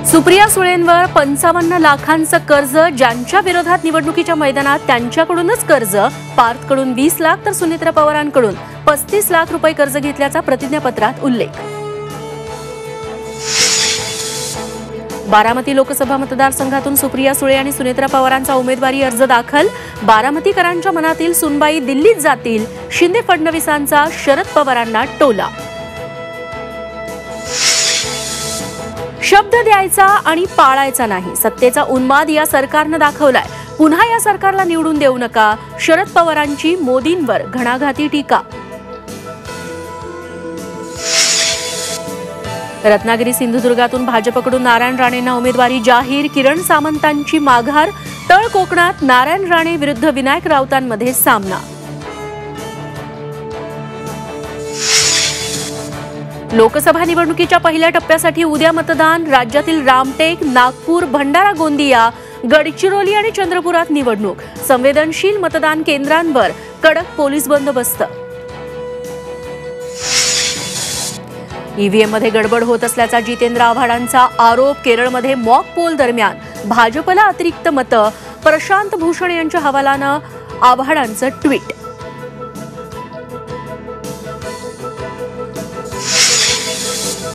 सुप्रिया सुळेंवर 55 लाखांचं कर्ज, ज्यांच्या विरोधात निवडणुकीच्या मैदानात त्यांच्याकडूनच कर्ज, पार्थकडून 20 लाख तर सुनेत्रा पवारांकडून 35 लाख रुपये कर्ज घेतल्याचा प्रतिज्ञापत्रात उल्लेख। बारामती लोकसभा मतदारसंघातून सुप्रिया सुळे आणि सुनेत्रा पवारांचा उमेदवारी अर्ज दाखल। बारामतीकरांच्या मनातील सुनबाई दिल्लीत जातील, शिंदे फडणवीसांचा शरद पवारांना टोला। शब्द द्यायचा आणि पाळायचा नाही, सत्तेचा उन्माद या सरकारनं दाखवलाय। पुन्हा या सरकारला निवडून देऊ नका, शरद पवारांची मोदींवर घणाघाती टीका। रत्नागिरी सिंधुदुर्गातून भाजपकडून नारायण राणेंना उमेदवारी जाहीर, किरण सामंतांची माघार। तळ कोकणात नारायण राणे विरुद्ध विनायक राऊतांमध्ये सामना। लोकसभा निवडणुकीच्या पहिल्या टप्प्यासाठी उद्या मतदान। राज्यातील रामटेक, नागपूर, भंडारा, गोंदिया, गडचिरोली आणि चंद्रपुरात निवडणूक। संवेदनशील मतदान केंद्रांवर कडक पोलीस बंदोबस्त। ईव्हीएम मध्ये गडबड होत असल्याचा जितेंद्र आव्हाडांचा आरोप। केरळमध्ये मॉक पोल दरम्यान भाजपला अतिरिक्त मतं। प्रशांत भूषण यांच्या हवालानं आव्हाडांचं ट्विट।